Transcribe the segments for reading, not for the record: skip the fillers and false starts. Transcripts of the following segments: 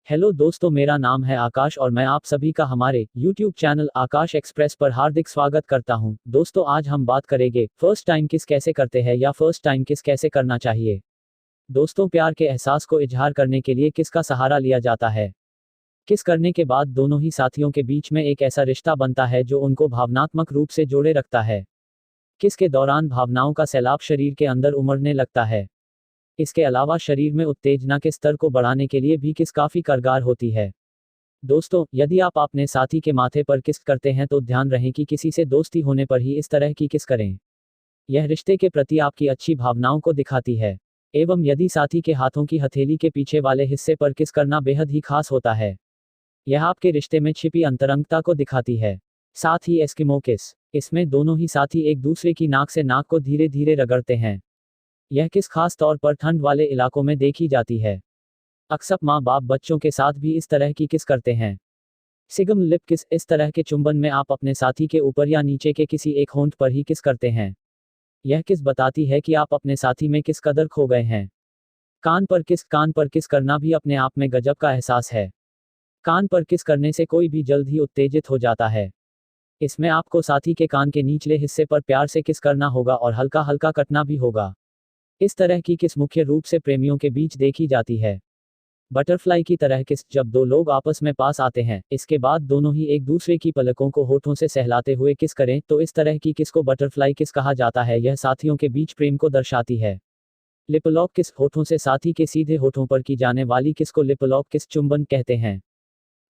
Hello दोस्तों, मेरा नाम है आकाश और मैं आप सभी का हमारे YouTube चैनल आकाश एक्सप्रेस पर हार्दिक स्वागत करता हूं। दोस्तों, आज हम बात करेंगे फर्स्ट टाइम किस कैसे करते हैं या फर्स्ट टाइम किस कैसे करना चाहिए। दोस्तों, प्यार के एहसास को इजहार करने के लिए किसका सहारा लिया जाता है। किस करने के बाद दोनों ही साथियों के बीच में एक ऐसा रिश्ता बनता है जो उनको भावनात्मक रूप से जोड़े रखता है। किस के दौरान भावनाओं का सैलाब शरीर के अंदर उमड़ने लगता है। इसके अलावा शरीर में उत्तेजना के स्तर को बढ़ाने के लिए भी किस काफी कारगर होती है। दोस्तों, यदि आप अपने साथी के माथे पर किस करते हैं तो ध्यान रहे कि किसी से दोस्ती होने पर ही इस तरह की किस करें। यह रिश्ते के प्रति आपकी अच्छी भावनाओं को दिखाती है। एवं यदि साथी के हाथों की हथेली के पीछे वाले हिस्से पर किस करना बेहद ही खास होता है। यह आपके रिश्ते में छिपी अंतरंगता को दिखाती है। साथ ही एस्किमो किस, इसमें दोनों ही साथी एक दूसरे की नाक से नाक को धीरे धीरे रगड़ते हैं। यह किस खास तौर पर ठंड वाले इलाकों में देखी जाती है। अक्सर माँ बाप बच्चों के साथ भी इस तरह की किस करते हैं। सिगम लिप किस, इस तरह के चुंबन में आप अपने साथी के ऊपर या नीचे के किसी एक होंठ पर ही किस करते हैं। यह किस बताती है कि आप अपने साथी में किस कदर खो गए हैं। कान पर किस करना भी अपने आप में गजब का एहसास है। कान पर किस करने से कोई भी जल्द ही उत्तेजित हो जाता है। इसमें आपको साथी के कान के निचले हिस्से पर प्यार से किस करना होगा और हल्का हल्का कटना भी होगा। इस तरह की किस मुख्य रूप से प्रेमियों के बीच देखी जाती है। बटरफ्लाई की तरह किस, जब दो लोग आपस में पास आते हैं, इसके बाद दोनों ही एक दूसरे की पलकों को होठों से सहलाते हुए किस करें तो इस तरह की किस को बटरफ्लाई किस कहा जाता है। यह साथियों के बीच प्रेम को दर्शाती है। लिपलॉक किस, होठों से साथी के सीधे होठों पर की जाने वाली किस को लिपलॉक किस चुंबन कहते हैं।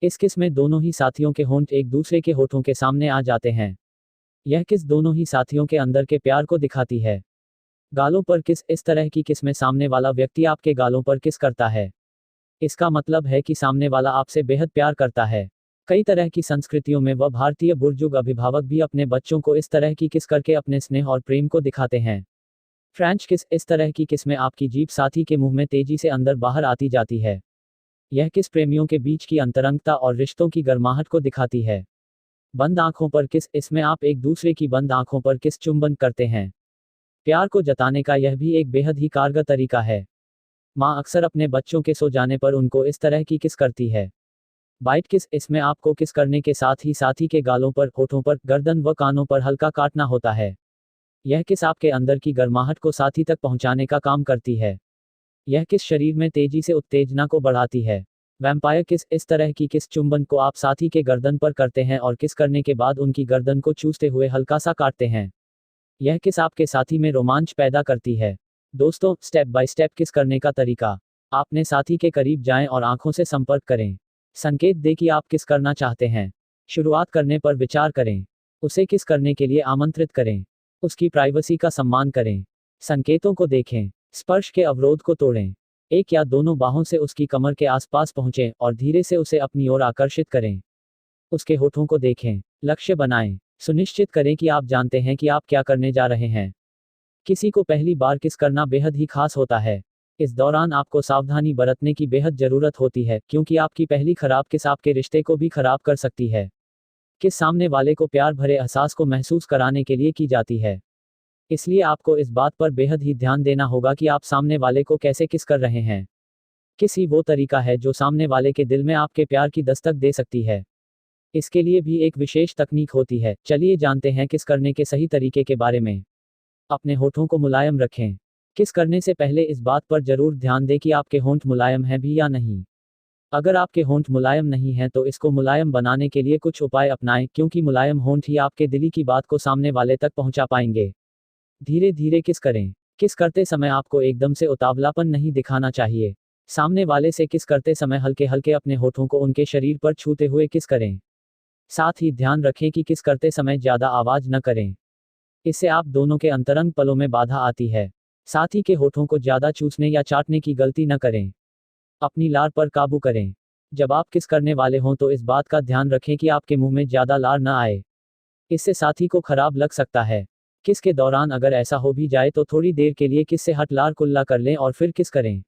इस किस में दोनों ही साथियों के होंठ एक दूसरे के होठों के सामने आ जाते हैं। यह किस दोनों ही साथियों के अंदर के प्यार को दिखाती है। गालों पर किस, इस तरह की किस में सामने वाला व्यक्ति आपके गालों पर किस करता है। इसका मतलब है कि सामने वाला आपसे बेहद प्यार करता है। कई तरह की संस्कृतियों में व भारतीय बुजुर्ग अभिभावक भी अपने बच्चों को इस तरह की किस करके अपने स्नेह और प्रेम को दिखाते हैं। फ्रेंच किस, इस तरह की किस में आपकी जीभ साथी के मुंह में तेजी से अंदर बाहर आती जाती है। यह किस प्रेमियों के बीच की अंतरंगता और रिश्तों की गर्माहट को दिखाती है। बंद आंखों पर किस, इसमें आप एक दूसरे की बंद आंखों पर किस चुंबन करते हैं। प्यार को जताने का यह भी एक बेहद ही कारगर तरीका है। माँ अक्सर अपने बच्चों के सो जाने पर उनको इस तरह की किस करती है। बाइट किस, इसमें आपको किस करने के साथ ही साथी के गालों पर, होठों पर, गर्दन व कानों पर हल्का काटना होता है। यह किस आपके अंदर की गर्माहट को साथी तक पहुंचाने का काम करती है। यह किस शरीर में तेजी से उत्तेजना को बढ़ाती है। वैम्पायर किस, इस तरह की किस चुंबन को आप साथी के गर्दन पर करते हैं और किस करने के बाद उनकी गर्दन को चूसते हुए हल्का सा काटते हैं। यह किस आपके साथी में रोमांच पैदा करती है। दोस्तों, स्टेप बाय स्टेप किस करने का तरीका। आपने साथी के करीब जाएं और आंखों से संपर्क करें। संकेत दें कि आप किस करना चाहते हैं। शुरुआत करने पर विचार करें। उसे किस करने के लिए आमंत्रित करें। उसकी प्राइवेसी का सम्मान करें। संकेतों को देखें। स्पर्श के अवरोध को तोड़ें। एक या दोनों बाहों से उसकी कमर के आसपास पहुंचें और धीरे से उसे अपनी ओर आकर्षित करें। उसके होठों को देखें। लक्ष्य बनाएं। सुनिश्चित करें कि आप जानते हैं कि आप क्या करने जा रहे हैं। किसी को पहली बार किस करना बेहद ही खास होता है। इस दौरान आपको सावधानी बरतने की बेहद जरूरत होती है, क्योंकि आपकी पहली खराब किस आपके रिश्ते को भी खराब कर सकती है। किस सामने वाले को प्यार भरे एहसास को महसूस कराने के लिए की जाती है। इसलिए आपको इस बात पर बेहद ही ध्यान देना होगा कि आप सामने वाले को कैसे किस कर रहे हैं। किस ही वो तरीका है जो सामने वाले के दिल में आपके प्यार की दस्तक दे सकती है। इसके लिए भी एक विशेष तकनीक होती है। चलिए जानते हैं किस करने के सही तरीके के बारे में। अपने होठों को मुलायम रखें। किस करने से पहले इस बात पर जरूर ध्यान दें कि आपके होंठ मुलायम हैं भी या नहीं। अगर आपके होंठ मुलायम नहीं हैं तो इसको मुलायम बनाने के लिए कुछ उपाय अपनाएं, क्योंकि मुलायम होंठ ही आपके दिली की बात को सामने वाले तक पहुंचा पाएंगे। धीरे धीरे किस करें। किस करते समय आपको एकदम से उतावलापन नहीं दिखाना चाहिए। सामने वाले से किस करते समय हल्के हल्के अपने होठों को उनके शरीर पर छूते हुए किस करें। साथ ही ध्यान रखें कि किस करते समय ज्यादा आवाज न करें। इससे आप दोनों के अंतरंग पलों में बाधा आती है। साथ ही के होठों को ज्यादा चूसने या चाटने की गलती न करें। अपनी लार पर काबू करें। जब आप किस करने वाले हों तो इस बात का ध्यान रखें कि आपके मुंह में ज्यादा लार न आए। इससे साथी को खराब लग सकता है। किस के दौरान अगर ऐसा हो भी जाए तो थोड़ी देर के लिए किस से हट लार कुल्ला कर लें और फिर किस करें।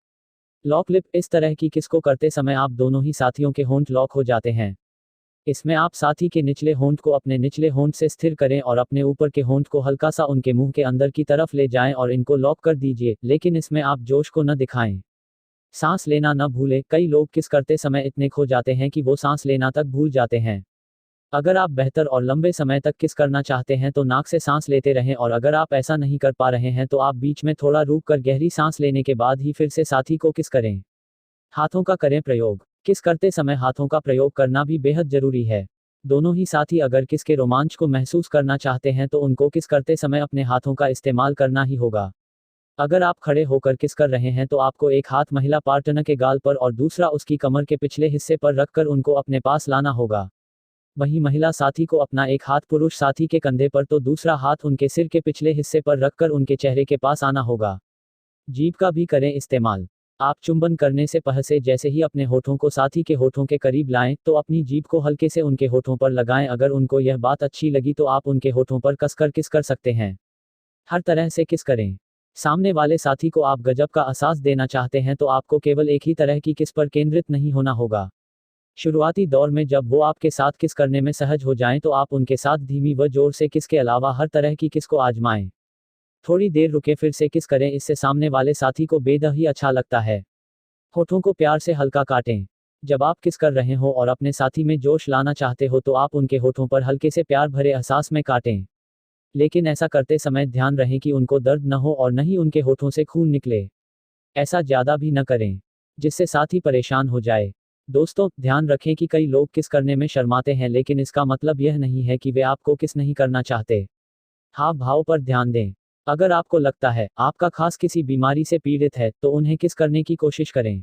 लॉक लिप, इस तरह की किस को करते समय आप दोनों ही साथियों के होंठ लॉक हो जाते हैं। इसमें आप साथी के निचले होंठ को अपने निचले होंठ से स्थिर करें और अपने ऊपर के होंठ को हल्का सा उनके मुंह के अंदर की तरफ ले जाएं और इनको लॉक कर दीजिए, लेकिन इसमें आप जोश को न दिखाएं। सांस लेना न भूलें। कई लोग किस करते समय इतने खो जाते हैं कि वो सांस लेना तक भूल जाते हैं। अगर आप बेहतर और लंबे समय तक किस करना चाहते हैं तो नाक से सांस लेते रहें, और अगर आप ऐसा नहीं कर पा रहे हैं तो आप बीच में थोड़ा रुक कर गहरी सांस लेने के बाद ही फिर से साथी को किस करें। हाथों का करें प्रयोग। किस करते समय हाथों का प्रयोग करना भी बेहद जरूरी है। दोनों ही साथी अगर किस के रोमांच को महसूस करना चाहते हैं तो उनको किस करते समय अपने हाथों का इस्तेमाल करना ही होगा। अगर आप खड़े होकर किस कर रहे हैं तो आपको एक हाथ महिला पार्टनर के गाल पर और दूसरा उसकी कमर के पिछले हिस्से पर रखकर उनको अपने पास लाना होगा। वहीं महिला साथी को अपना एक हाथ पुरुष साथी के कंधे पर तो दूसरा हाथ उनके सिर के पिछले हिस्से पर रखकर उनके चेहरे के पास आना होगा। जीभ का भी करें इस्तेमाल। आप चुंबन करने से पहले जैसे ही अपने होठों को साथी के होठों के करीब लाएं तो अपनी जीभ को हल्के से उनके होठों पर लगाएं। अगर उनको यह बात अच्छी लगी तो आप उनके होठों पर कसकर किस कर सकते हैं। हर तरह से किस करें। सामने वाले साथी को आप गजब का एहसास देना चाहते हैं तो आपको केवल एक ही तरह की किस पर केंद्रित नहीं होना होगा। शुरुआती दौर में जब वो आपके साथ किस करने में सहज हो जाएं तो आप उनके साथ धीमी व जोर से किस के अलावा हर तरह की किस को आजमाएं। थोड़ी देर रुके फिर से किस करें, इससे सामने वाले साथी को बेहद ही अच्छा लगता है। होठों को प्यार से हल्का काटें। जब आप किस कर रहे हो और अपने साथी में जोश लाना चाहते हो तो आप उनके होठों पर हल्के से प्यार भरे एहसास में काटें। लेकिन ऐसा करते समय ध्यान रहे कि उनको दर्द न हो और न ही उनके होठों से खून निकले। ऐसा ज़्यादा भी न करें जिससे साथी परेशान हो जाए। दोस्तों, ध्यान रखें कि कई लोग किस करने में शर्माते हैं, लेकिन इसका मतलब यह नहीं है कि वे आपको किस नहीं करना चाहते। हाव भाव पर ध्यान दें। अगर आपको लगता है आपका खास किसी बीमारी से पीड़ित है तो उन्हें किस करने की कोशिश करें।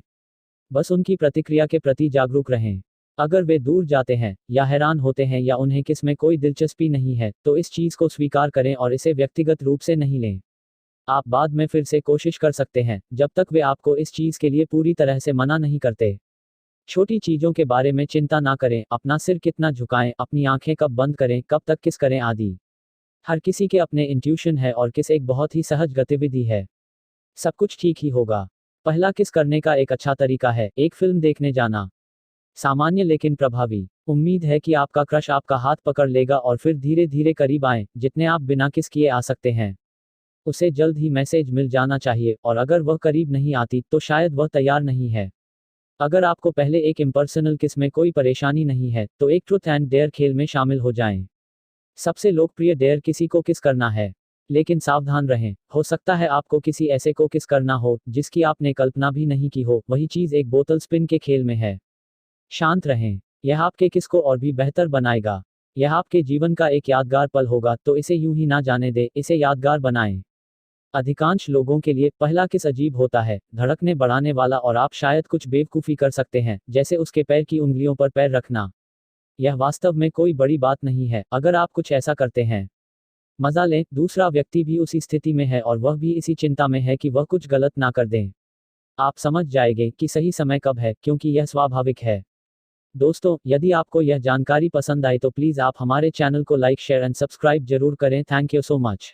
बस उनकी प्रतिक्रिया के प्रति जागरूक रहें। अगर वे दूर जाते हैं या हैरान होते हैं या उन्हें किस में कोई दिलचस्पी नहीं है तो इस चीज़ को स्वीकार करें और इसे व्यक्तिगत रूप से नहीं लें। आप बाद में फिर से कोशिश कर सकते हैं जब तक वे आपको इस चीज़ के लिए पूरी तरह से मना नहीं करते। छोटी चीज़ों के बारे में चिंता ना करें, अपना सिर कितना झुकाएं, अपनी आंखें कब बंद करें, कब तक किस करें आदि। हर किसी के अपने इंट्यूशन है और किस एक बहुत ही सहज गतिविधि है। सब कुछ ठीक ही होगा। पहला किस करने का एक अच्छा तरीका है एक फिल्म देखने जाना। सामान्य लेकिन प्रभावी। उम्मीद है कि आपका क्रश आपका हाथ पकड़ लेगा और फिर धीरे धीरे करीब आएं, जितने आप बिना किस किए आ सकते हैं। उसे जल्द ही मैसेज मिल जाना चाहिए, और अगर वह करीब नहीं आती तो शायद वह तैयार नहीं है। अगर आपको पहले एक इम्पर्सनल किस में कोई परेशानी नहीं है तो एक ट्रूथ एंड डेयर खेल में शामिल हो जाएं। सबसे लोकप्रिय डेयर किसी को किस करना है, लेकिन सावधान रहें, हो सकता है आपको किसी ऐसे को किस करना हो जिसकी आपने कल्पना भी नहीं की हो। वही चीज़ एक बोतल स्पिन के खेल में है। शांत रहें, यह आपके किस को और भी बेहतर बनाएगा। यह आपके जीवन का एक यादगार पल होगा, तो इसे यूं ही ना जाने दें, इसे यादगार बनाएं। अधिकांश लोगों के लिए पहला किस अजीब होता है, धड़कने बढ़ाने वाला, और आप शायद कुछ बेवकूफ़ी कर सकते हैं, जैसे उसके पैर की उंगलियों पर पैर रखना। यह वास्तव में कोई बड़ी बात नहीं है अगर आप कुछ ऐसा करते हैं। मजा लें, दूसरा व्यक्ति भी उसी स्थिति में है और वह भी इसी चिंता में है कि वह कुछ गलत ना कर दें। आप समझ जाएंगे कि सही समय कब है, क्योंकि यह स्वाभाविक है। दोस्तों, यदि आपको यह जानकारी पसंद आई तो प्लीज़ आप हमारे चैनल को लाइक, शेयर एंड सब्सक्राइब जरूर करें। Thank you so much.